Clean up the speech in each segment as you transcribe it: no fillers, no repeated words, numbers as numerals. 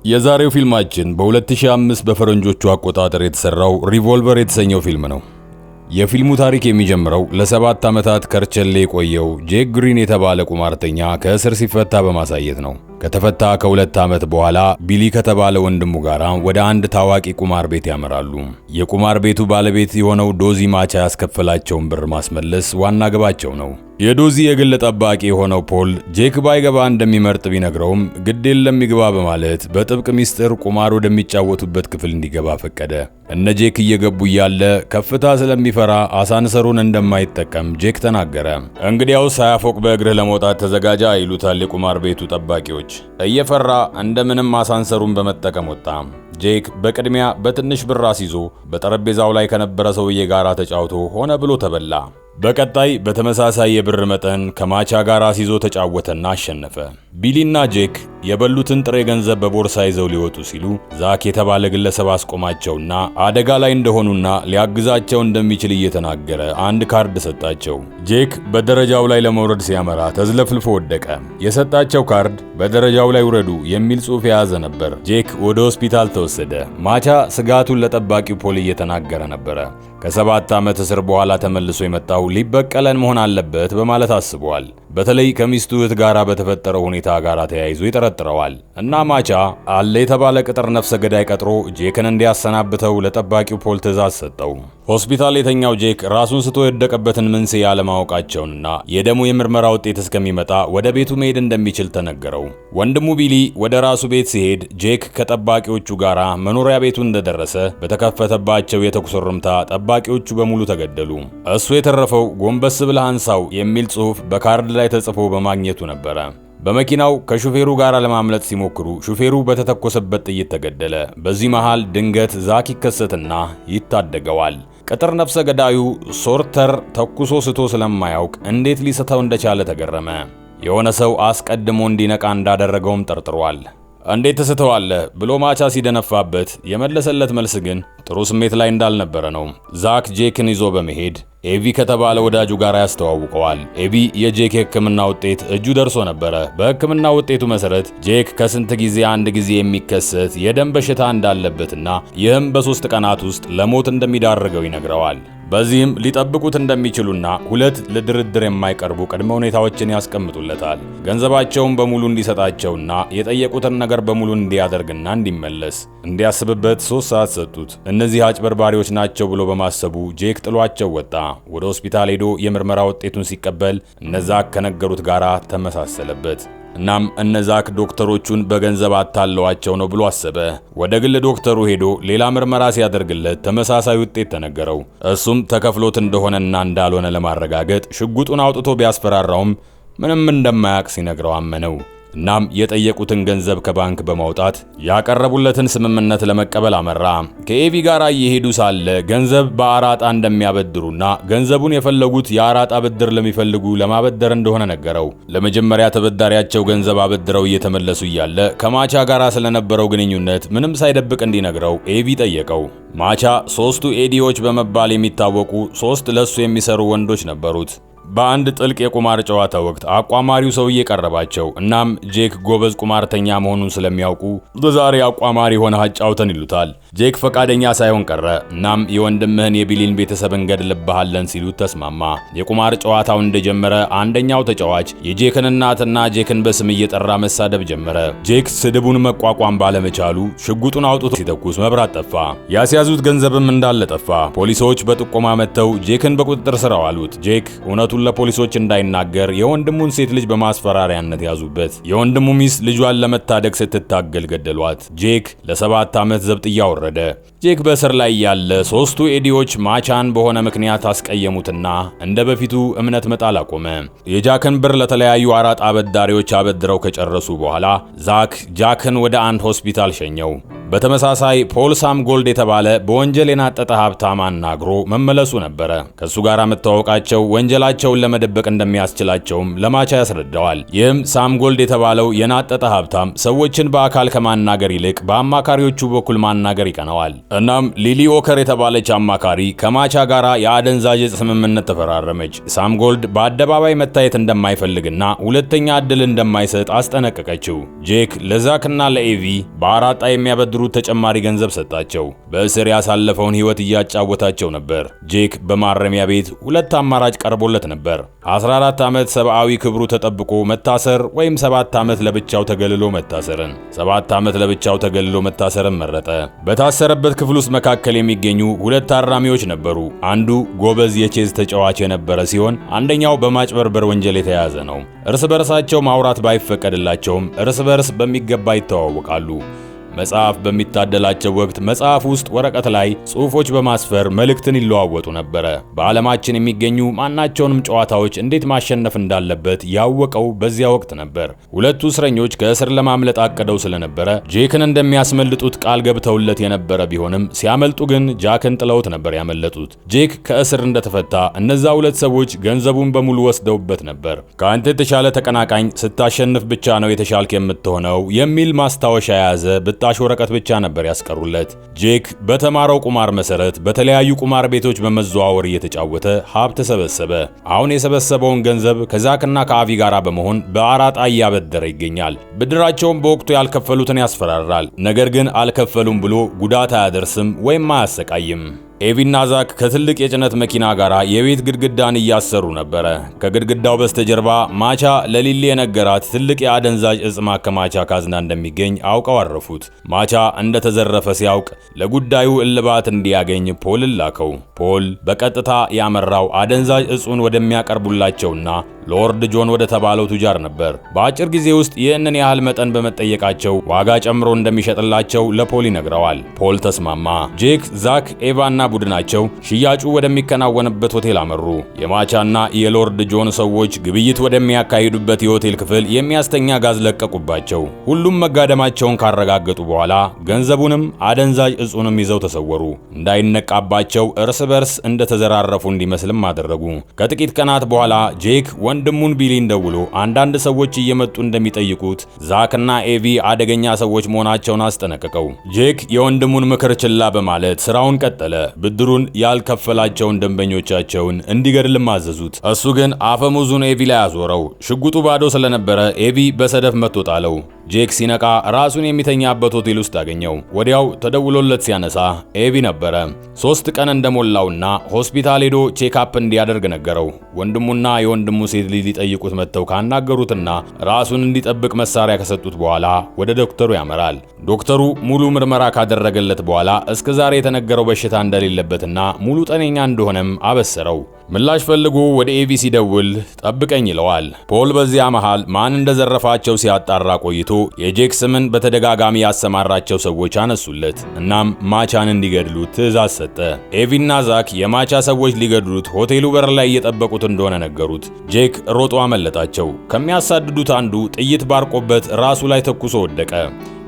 የዛሬው ፊልማችን በ2005 በፈረንጆቹ አቆጣጠር የተሰራው ሪቮልቨር የተሰኘው ፊልም ነው። የፊልሙ ታሪክ የሚጀምረው ለ7 ዓመታት ከርቸሌ የቆየው ጄክ ግሪን የተባለ ቁማርተኛ ከእስር ሲፈታ በማሳየት ነው። ከተፈታ ከ2 ዓመት በኋላ ቢሊ ከተባለ ወንድሙ ጋር ወደ አንድ ታዋቂ ቁማር ቤት ያመራሉ። የቁማር ቤቱ ባለቤት የሆነው ዶዚ ማቻ ያስከፈላቸውን ብር ማስመለስ ዋና ግባቸው ነው። የዶዚ የግል ጠባቂ የሆነው ፖል ጄክ ባይገባ እንደሚመርጥ ቢነግረውም ግድ የለም ይግባ በማለት በጥብቅ ሚስጥር ቁማር ወደሚጫወቱበት ክፍል እንዲገባ ፈቀደ። እነ ጄክ እየገቡ እያለ ከፍታ ስለሚፈራ አሳንሰሩን እንደማይጠቀም ጄክ ተናገረ። እንግዲያው ሳያፎቅ በእግርህ ለመውጣት ተዘጋጃ ይሉታል የቁማር ቤቱ ጠባቂዎች። እየፈራ እንደምንም አሳንሰሩን በመጠቀም ወጣ። ጄክ በቅድሚያ በትንሽ ብር አስይዞ በጠረጴዛው ላይ ከነበረ ሰውዬ ጋር ተጫውቶ ሆነ ብሎ ተበላ። በቀጣይ በተመሳሳይ የብር መጠን ከማቻ ጋር አስይዞ ተጫወተና አሸነፈ። ቢሊና ጄክ የበሉትን ጥሬ ገንዘብ በቦርሳ ይዘው ሊወጡ ሲሉ ዛክ የተባለ ግለሰብ አስቆማቸውና አደጋ ላይ እንደሆኑና ሊያግዛቸው እንደሚችል እየተናገረ አንድ ካርድ ሰጣቸው። ጄክ በደረጃው ላይ ለመውረድ ሲያመራ ተዝለፍልፎ ወደቀ። የሰጣቸው ካርድ በደረጃው ላይ ውረዱ የሚል ጽሑፍ የያዘ ነበር። ጄክ ወደ ሆስፒታል ተወሰደ። ማቻ ስጋቱን ለጠባቂው ፖል እየተናገረ ነበረ። ከ7 ዓመት እስር በኋላ ተመልሶ የመጣው ሊበቀለን መሆን አለበት በማለት አስበዋል። በተለይ ከሚስቱ እህት ጋር በተፈጠረው ሁኔታ ጋር ተያይዞ ይጠረጥረዋል እና ማቻ አለ የተባለ ቅጥር ነፍሰ ገዳይ ቀጥሮ ጄክን እንዲያሰናብተው ለጠባቂው ፖል ትዕዛዝ ሰጠው። ሆስፒታል የተኛው ጄክ ራሱን ስቶ የወደቀበትን መንስኤ ያለማወቃቸውንና የደሙ የምርመራ ውጤት እስከሚመጣ ወደ ቤቱ መሄድ እንደሚችል ተነገረው። ወንድሙ ቢሊ ወደ ራሱ ቤት ሲሄድ ጄክ ከጠባቂዎቹ ጋር መኖሪያ ቤቱ እንደደረሰ በተከፈተባቸው የተኩስ እርምታ ጠባቂዎቹ በሙሉ ተገደሉ። እሱ የተረፈው ጎንበስ ብለህ አንሳው የሚል ጽሑፍ በካርድ ላይ ተጽፎ በማግኘቱ ነበረ። በመኪናው ከሹፌሩ ጋር ለማምለጥ ሲሞክሩ ሹፌሩ በተተኮሰበት ጥይት ተገደለ። በዚህ መሃል ድንገት ዛክ ይከሰትና ይታደገዋል። ቅጥር ነፍሰ ገዳዩ ሶርተር ተኩሶ ስቶ ስለማያውቅ እንዴት ሊስተው እንደቻለ ተገረመ። የሆነ ሰው አስቀድሞ እንዲነቃ እንዳደረገውም ጠርጥሯል። እንዴት ተስተዋለህ ብሎ ማቻ ሲደነፋበት የመለሰለት መልስ ግን ጥሩ ስሜት ላይ እንዳልነበረ ነው። ዛክ ጄክን ይዞ በመሄድ ኤቪ ከተባለ ወዳጁ ጋር ያስተዋውቀዋል። ኤቪ የጄክ የሕክምና ውጤት እጁ ደርሶ ነበረ። በሕክምና ውጤቱ መሰረት ጄክ ከስንት ጊዜ አንድ ጊዜ የሚከሰት የደም በሽታ እንዳለበትና ይህም በ3 ቀናት ውስጥ ለሞት እንደሚዳርገው ይነግረዋል። በዚህም ሊጠብቁት እንደሚችሉና 2 ለድርድር የማይቀርቡ ቅድመ ሁኔታዎችን ያስቀምጡለታል። ገንዘባቸውን በሙሉ እንዲሰጣቸውና የጠየቁትን ነገር በሙሉ እንዲያደርግና እንዲመለስ እንዲያስብበት 3 ሰዓት ሰጡት። እነዚህ አጭበርባሪዎች ናቸው ብሎ በማሰቡ ጄክ ጥሏቸው ወጣ። ወደ ሆስፒታል ሄዶ የምርመራ ውጤቱን ሲቀበል እነዛ ከነገሩት ጋር ተመሳሰለበት። እናም እነዛክ ዶክተሮቹን በገንዘብ አታለዋቸው ነው ብሎ አሰበ። ወደ ግል ዶክተሩ ሄዶ ሌላ ምርመራ ሲያደርግለት ተመሳሳይ ውጤት ተነገረው። እሱም ተከፍሎት እንደሆነና እንዳልሆነ ለማረጋገጥ ሽጉጡን አውጥቶ ቢያስፈራራውም ምንም እንደማያውቅ ሲነግረው አመነው። እናም የጠየቁትን ገንዘብ ከባንክ በማውጣት ያቀረቡለትን ስምምነት ለመቀበል አመራ። ከኤቪ ጋር እየሄዱ ሳለ ገንዘብ በአራጣ እንደሚያበድሩና ገንዘቡን የፈለጉት የአራጣ ብድር ለሚፈልጉ ለማበደር እንደሆነ ነገረው። ለመጀመሪያ ተበዳሪያቸው ገንዘብ አበድረው እየተመለሱ እያለ ከማቻ ጋር ስለነበረው ግንኙነት ምንም ሳይደብቅ እንዲነግረው ኤቪ ጠየቀው። ማቻ 3ቱ ኤዲዎች በመባል የሚታወቁ 3 ለሱ የሚሰሩ ወንዶች ነበሩት። በአንድ ጥልቅ የቁማር ጨዋታ ወቅት አቋማሪው ሰውዬ ቀረባቸው። እናም ጄክ ጎበዝ ቁማርተኛ መሆኑን ስለሚያውቁ ዛሬ አቋማሪ ሆነህ አጫውተን ይሉታል። ጄክ ፈቃደኛ ሳይሆን ቀረ። እናም የወንድምህን የቢሊን ቤተሰብ እንገድልብሃለን ሲሉት ተስማማ። የቁማር ጨዋታው እንደጀመረ አንደኛው ተጫዋች የጄክን እናትና ጄክን በስም እየጠራ መሳደብ ጀመረ። ጄክ ስድቡን መቋቋም ባለመቻሉ ሽጉጡን አውጥቶ ሲተኩስ መብራት ጠፋ። ያስያዙት ገንዘብም እንዳለ ጠፋ። ፖሊሶች በጥቆማ መጥተው ጄክን በቁጥጥር ስር አዋሉት። ጄክ እውነቱን ለፖሊሶች እንዳይናገር የወንድሙን ሴት ልጅ በማስፈራሪያነት ያዙበት። የወንድሙ ሚስት ልጇን ለመታደግ ስትታገል ገደሏት። ጄክ ለ7 ዓመት ዘብጥያ ወረደ። ጄክ በእስር ላይ ያለ 3ቱ ኤዲዎች ማቻን በሆነ ምክንያት አስቀየሙትና እንደ በፊቱ እምነት መጣል አቆመ። የጃክን ብር ለተለያዩ አራጣ አበዳሪዎች አበድረው ከጨረሱ በኋላ ዛክ ጃክን ወደ አንድ ሆስፒታል ሸኘው። በተመሳሳይ ፖል ሳም ጎልድ የተባለ በወንጀል የናጠጠ ሀብታም አናግሮ መመለሱ ነበረ። ከሱ ጋር መተዋወቃቸው ወንጀላቸውን ለመደበቅ እንደሚያስችላቸውም ለማቻ ያስረዳዋል። ይህም ሳም ጎልድ የተባለው የናጠጠ ሀብታም ሰዎችን በአካል ከማናገር ይልቅ በአማካሪዎቹ በኩል ማናገር ይቀነዋል። እናም ሊሊ ኦከር የተባለች አማካሪ ከማቻ ጋር የአደንዛዥ ዕፅ ስምምነት ተፈራረመች። ሳም ጎልድ በአደባባይ መታየት እንደማይፈልግና ሁለተኛ ዕድል እንደማይሰጥ አስጠነቀቀችው። ጄክ ለዛክና ለኤቪ በአራጣ የሚያበድሩት ተጨማሪ ገንዘብ ሰጣቸው። በእስር ያሳለፈውን ሕይወት እያጫወታቸው ነበር። ጄክ በማረሚያ ቤት ሁለት አማራጭ ቀርቦለት ነበር። 14 ዓመት ሰብአዊ ክብሩ ተጠብቆ መታሰር ወይም 7 ዓመት ለብቻው ተገልሎ መታሰርን። 7 ዓመት ለብቻው ተገልሎ መታሰርን መረጠ። በታሰረበት ክፍል ውስጥ መካከል የሚገኙ ሁለት ታራሚዎች ነበሩ። አንዱ ጎበዝ የቼዝ ተጫዋች የነበረ ሲሆን አንደኛው በማጭበርበር ወንጀል የተያዘ ነው። እርስ በርሳቸው ማውራት ባይፈቀድላቸውም እርስ በርስ በሚገባ ይተዋወቃሉ። መጽሐፍ በሚታደላቸው ወቅት መጽሐፍ ውስጥ ወረቀት ላይ ጽሑፎች በማስፈር መልእክትን ይለዋወጡ ነበረ። በዓለማችን የሚገኙ ማናቸውንም ጨዋታዎች እንዴት ማሸነፍ እንዳለበት ያወቀው በዚያ ወቅት ነበር። ሁለቱ እስረኞች ከእስር ለማምለጥ አቅደው ስለነበረ ጄክን እንደሚያስመልጡት ቃል ገብተውለት የነበረ ቢሆንም ሲያመልጡ ግን ጃክን ጥለውት ነበር ያመለጡት። ጄክ ከእስር እንደተፈታ እነዛ ሁለት ሰዎች ገንዘቡን በሙሉ ወስደውበት ነበር። ከአንተ የተሻለ ተቀናቃኝ ስታሸንፍ ብቻ ነው የተሻልክ የምትሆነው የሚል ማስታወሻ የያዘ ጣሽ ወረቀት ብቻ ነበር ያስቀሩለት። ጄክ በተማረው ቁማር መሰረት በተለያዩ ቁማር ቤቶች በመዘዋወር እየተጫወተ ሀብት ሰበሰበ። አሁን የሰበሰበውን ገንዘብ ከዛክና ከአቪ ጋር በመሆን በአራጣ እያበደረ ይገኛል። ብድራቸውን በወቅቱ ያልከፈሉትን ያስፈራራል። ነገር ግን አልከፈሉም ብሎ ጉዳት አያደርስም ወይም አያሰቃይም። ኤቪና ዛክ ከትልቅ የጭነት መኪና ጋር የቤት ግድግዳን እያሰሩ ነበረ። ከግድግዳው በስተጀርባ ማቻ ለሊሊ የነገራት ትልቅ የአደንዛዥ ዕፅ ማከማቻ ካዝና እንደሚገኝ አውቀው አረፉት። ማቻ እንደተዘረፈ ሲያውቅ ለጉዳዩ እልባት እንዲያገኝ ፖልን ላከው። ፖል በቀጥታ ያመራው አደንዛዥ ዕፁን ወደሚያቀርቡላቸውና ሎርድ ጆን ወደ ተባለው ቱጃር ነበር። በአጭር ጊዜ ውስጥ ይህንን ያህል መጠን በመጠየቃቸው ዋጋ ጨምሮ እንደሚሸጥላቸው ለፖል ይነግረዋል። ፖል ተስማማ። ጄክ፣ ዛክ፣ ኤቫና ቡድናቸው ሽያጩ ወደሚከናወንበት ሆቴል አመሩ። የማቻና የሎርድ ጆን ሰዎች ግብይት ወደሚያካሂዱበት የሆቴል ክፍል የሚያስተኛ ጋዝ ለቀቁባቸው። ሁሉም መጋደማቸውን ካረጋገጡ በኋላ ገንዘቡንም አደንዛዥ ዕፁንም ይዘው ተሰወሩ። እንዳይነቃባቸው እርስ በርስ እንደተዘራረፉ እንዲመስልም አደረጉ። ከጥቂት ቀናት በኋላ ጄክ ወንድሙን ቢሊን ደውሎ አንዳንድ ሰዎች እየመጡ እንደሚጠይቁት ዛክና ኤቪ አደገኛ ሰዎች መሆናቸውን አስጠነቀቀው። ጄክ የወንድሙን ምክር ችላ በማለት ስራውን ቀጠለ። ብድሩን ያልከፈላቸውን ደንበኞቻቸውን እንዲገድልም አዘዙት። እሱ ግን አፈሙዙን ኤቪ ላይ አዞረው። ሽጉጡ ባዶ ስለነበረ ኤቪ በሰደፍ መቶ ጣለው። ጄክ ሲነቃ ራሱን የሚተኛበት ሆቴል ውስጥ አገኘው። ወዲያው ተደውሎለት ሲያነሳ ኤቪ ነበረ። 3 ቀን እንደሞላውና ሆስፒታል ሄዶ ቼክአፕ እንዲያደርግ ነገረው። ወንድሙና የወንድሙ ሴት ልጅ ሊጠይቁት መጥተው ካናገሩትና ራሱን እንዲጠብቅ መሳሪያ ከሰጡት በኋላ ወደ ዶክተሩ ያመራል። ዶክተሩ ሙሉ ምርመራ ካደረገለት በኋላ እስከዛሬ የተነገረው በሽታ እንደሌለበትና ሙሉ ጤነኛ እንደሆነም አበሰረው። ምላሽ ፈልጎ ወደ ኤቪ ሲደውል ጠብቀኝ ይለዋል። ፖል በዚያ መሃል ማን እንደዘረፋቸው ሲያጣራ ቆይቶ የጄክ ስምን በተደጋጋሚ ያሰማራቸው ሰዎች አነሱለት። እናም ማቻን እንዲገድሉት ትዕዛዝ ሰጠ። ኤቪና ዛክ የማቻ ሰዎች ሊገድሉት ሆቴሉ በር ላይ እየጠበቁት እንደሆነ ነገሩት። ጄክ ሮጦ አመለጣቸው። ከሚያሳድዱት አንዱ ጥይት ባርቆበት ራሱ ላይ ተኩሶ ወደቀ።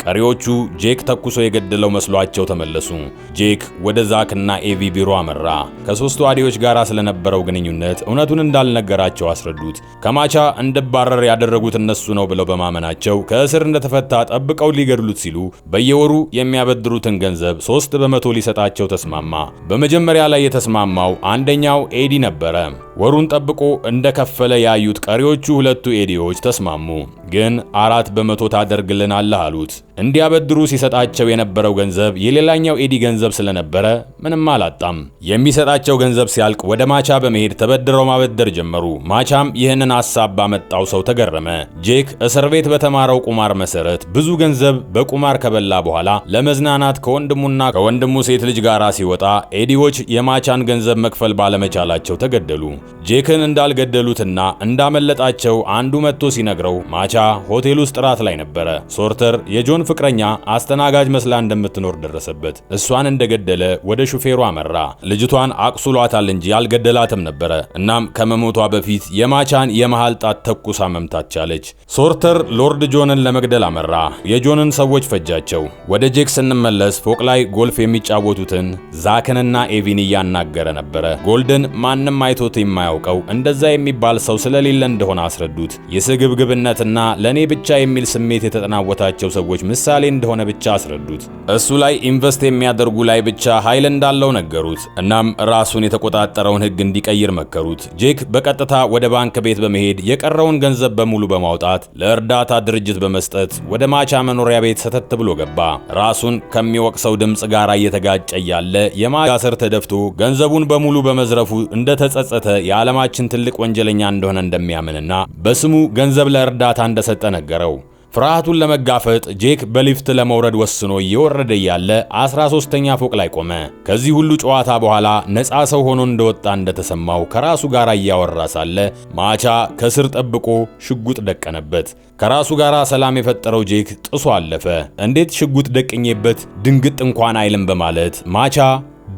ቀሪዎቹ ጄክ ተኩሶ የገደለው መስሏቸው ተመለሱ። ጄክ ወደ ዛክና ኤቪ ቢሮ አመራ። ከሶስቱ አዲዎች ጋር ስለነበረው ግንኙነት እውነቱን እንዳልነገራቸው አስረዱት። ከማቻ እንድባረር ያደረጉት እነሱ ነው ብለው በማመናቸው ከእስር እንደተፈታ ጠብቀው ሊገድሉት ሲሉ በየወሩ የሚያበድሩትን ገንዘብ 3 በመቶ ሊሰጣቸው ተስማማ። በመጀመሪያ ላይ የተስማማው አንደኛው ኤዲ ነበረ። ወሩን ጠብቆ እንደከፈለ ያዩት ቀሪዎቹ ሁለቱ ኤዲዎች ተስማሙ። ግን 4 በመቶ ታደርግልናለህ አሉት። እንዲያበድሩ ሲሰጣቸው የነበረው ገንዘብ የሌላኛው ኤዲ ገንዘብ ስለነበረ ምንም አላጣም። የሚሰጣቸው ገንዘብ ሲያልቅ ወደ ማቻ በመሄድ ተበድረው ማበደር ጀመሩ። ማቻም ይህንን ሐሳብ ባመጣው ሰው ተገረመ። ጄክ እስር ቤት በተማረው ቁማር መሰረት ብዙ ገንዘብ በቁማር ከበላ በኋላ ለመዝናናት ከወንድሙና ከወንድሙ ሴት ልጅ ጋር ሲወጣ ኤዲዎች የማቻን ገንዘብ መክፈል ባለመቻላቸው ተገደሉ። ጄክን እንዳልገደሉትና እንዳመለጣቸው አንዱ መጥቶ ሲነግረው ማቻ ሆቴል ውስጥ ራት ላይ ነበረ። ሶርተር የጆን ፍቅረኛ አስተናጋጅ መስላ እንደምትኖር ደረሰበት። እሷን እንደገደለ ወደ ሹፌሩ አመራ። ልጅቷን አቁስሏታል እንጂ አልገደላትም ነበረ። እናም ከመሞቷ በፊት የማቻን የመሃል ጣት ተኩሳ መምታት ቻለች። ሶርተር ሎርድ ጆንን ለመግደል አመራ። የጆንን ሰዎች ፈጃቸው። ወደ ጄክ ስንመለስ ፎቅ ላይ ጎልፍ የሚጫወቱትን ዛክንና ኤቪን እያናገረ ነበረ። ጎልድን ማንም አይቶት የማያውቀው እንደዛ የሚባል ሰው ስለሌለ እንደሆነ አስረዱት። የስግብግብነትና ለኔ ብቻ የሚል ስሜት የተጠናወታቸው ሰዎች ምሳሌ እንደሆነ ብቻ አስረዱት። እሱ ላይ ኢንቨስት የሚያደርጉ ላይ ብቻ ኃይል እንዳለው ነገሩት። እናም ራሱን የተቆጣጠረውን ሕግ እንዲቀይር መከሩት። ጄክ በቀጥታ ወደ ባንክ ቤት በመሄድ የቀረውን ገንዘብ በሙሉ በማውጣት ለእርዳታ ድርጅት በመስጠት ወደ ማቻ መኖሪያ ቤት ሰተት ብሎ ገባ። ራሱን ከሚወቅሰው ድምጽ ጋር እየተጋጨ ያለ የማቻ ስር ተደፍቶ ገንዘቡን በሙሉ በመዝረፉ እንደተጸጸተ የዓለማችን ትልቅ ወንጀለኛ እንደሆነ እንደሚያምንና በስሙ ገንዘብ ለእርዳታ እንደሰጠ ነገረው። ፍርሃቱን ለመጋፈጥ ጄክ በሊፍት ለመውረድ ወስኖ እየወረደ ያለ 13ኛ ፎቅ ላይ ቆመ። ከዚህ ሁሉ ጨዋታ በኋላ ነፃ ሰው ሆኖ እንደወጣ እንደተሰማው ከራሱ ጋር እያወራ ሳለ ማቻ ከስር ጠብቆ ሽጉጥ ደቀነበት። ከራሱ ጋር ሰላም የፈጠረው ጄክ ጥሶ አለፈ። እንዴት ሽጉጥ ደቅኜበት ድንግጥ እንኳን አይልም በማለት ማቻ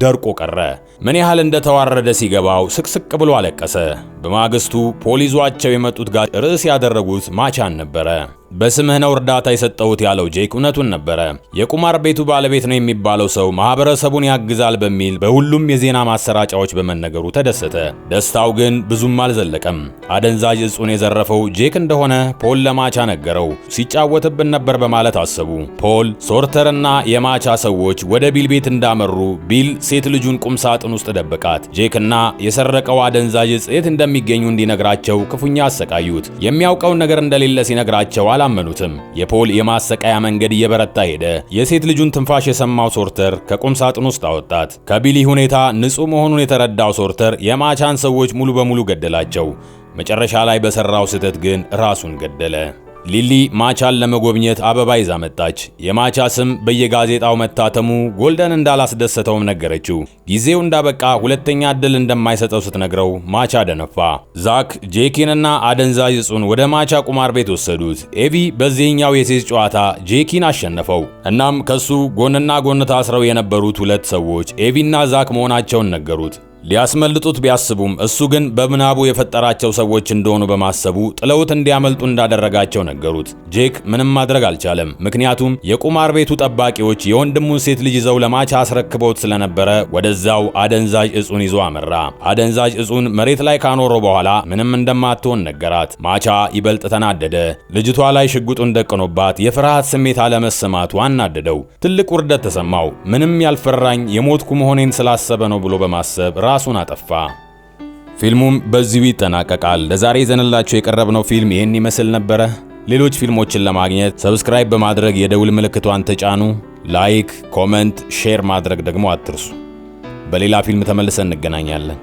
ደርቆ ቀረ። ምን ያህል እንደተዋረደ ሲገባው ስቅስቅ ብሎ አለቀሰ። በማግስቱ ፖሊሷቸው የመጡት ጋር ርዕስ ያደረጉት ማቻን ነበረ። በስምህ ነው እርዳታ የሰጠሁት ያለው ጄክ እውነቱን ነበረ። የቁማር ቤቱ ባለቤት ነው የሚባለው ሰው ማህበረሰቡን ያግዛል በሚል በሁሉም የዜና ማሰራጫዎች በመነገሩ ተደሰተ። ደስታው ግን ብዙም አልዘለቀም። አደንዛዥ እጹን የዘረፈው ጄክ እንደሆነ ፖል ለማቻ ነገረው። ሲጫወትብን ነበር በማለት አሰቡ። ፖል፣ ሶርተርና የማቻ ሰዎች ወደ ቢል ቤት እንዳመሩ ቢል ሴት ልጁን ቁም ሳጥን ውስጥ ደበቃት። ጄክና የሰረቀው አደንዛዥ እጽ የት እንደሚገኙ እንዲነግራቸው ክፉኛ አሰቃዩት። የሚያውቀውን ነገር እንደሌለ ሲነግራቸው አላመኑትም። የፖል የማሰቃያ መንገድ እየበረታ ሄደ። የሴት ልጁን ትንፋሽ የሰማው ሶርተር ከቁም ሳጥን ውስጥ አወጣት። ከቢሊ ሁኔታ ንጹህ መሆኑን የተረዳው ሶርተር የማቻን ሰዎች ሙሉ በሙሉ ገደላቸው። መጨረሻ ላይ በሰራው ስህተት ግን ራሱን ገደለ። ሊሊ ማቻን ለመጎብኘት አበባ ይዛ መጣች። የማቻ ስም በየጋዜጣው መታተሙ ጎልደን እንዳላስደሰተውም ነገረችው። ጊዜው እንዳበቃ ሁለተኛ ዕድል እንደማይሰጠው ስትነግረው ማቻ ደነፋ። ዛክ ጄኪንና አደንዛዥ እጹን ወደ ማቻ ቁማር ቤት ወሰዱት። ኤቪ በዚህኛው የሴት ጨዋታ ጄኪን አሸነፈው። እናም ከሱ ጎንና ጎን ታስረው የነበሩት ሁለት ሰዎች ኤቪና ዛክ መሆናቸውን ነገሩት። ሊያስመልጡት ቢያስቡም እሱ ግን በምናቡ የፈጠራቸው ሰዎች እንደሆኑ በማሰቡ ጥለውት እንዲያመልጡ እንዳደረጋቸው ነገሩት። ጄክ ምንም ማድረግ አልቻለም። ምክንያቱም የቁማር ቤቱ ጠባቂዎች የወንድሙን ሴት ልጅ ይዘው ለማቻ አስረክበውት ስለነበረ ወደዛው አደንዛዥ እጹን ይዞ አመራ። አደንዛዥ እጹን መሬት ላይ ካኖረው በኋላ ምንም እንደማትሆን ነገራት። ማቻ ይበልጥ ተናደደ። ልጅቷ ላይ ሽጉጡን ደቅኖባት የፍርሃት ስሜት አለመሰማቱ አናደደው። ትልቅ ውርደት ተሰማው። ምንም ያልፈራኝ የሞትኩ መሆኔን ስላሰበ ነው ብሎ በማሰብ ራሱን አጠፋ። ፊልሙም በዚሁ ይጠናቀቃል። ለዛሬ ይዘንላችሁ የቀረብነው ፊልም ይህን ይመስል ነበረ። ሌሎች ፊልሞችን ለማግኘት ሰብስክራይብ በማድረግ የደውል ምልክቷን ተጫኑ። ላይክ፣ ኮመንት፣ ሼር ማድረግ ደግሞ አትርሱ። በሌላ ፊልም ተመልሰን እንገናኛለን።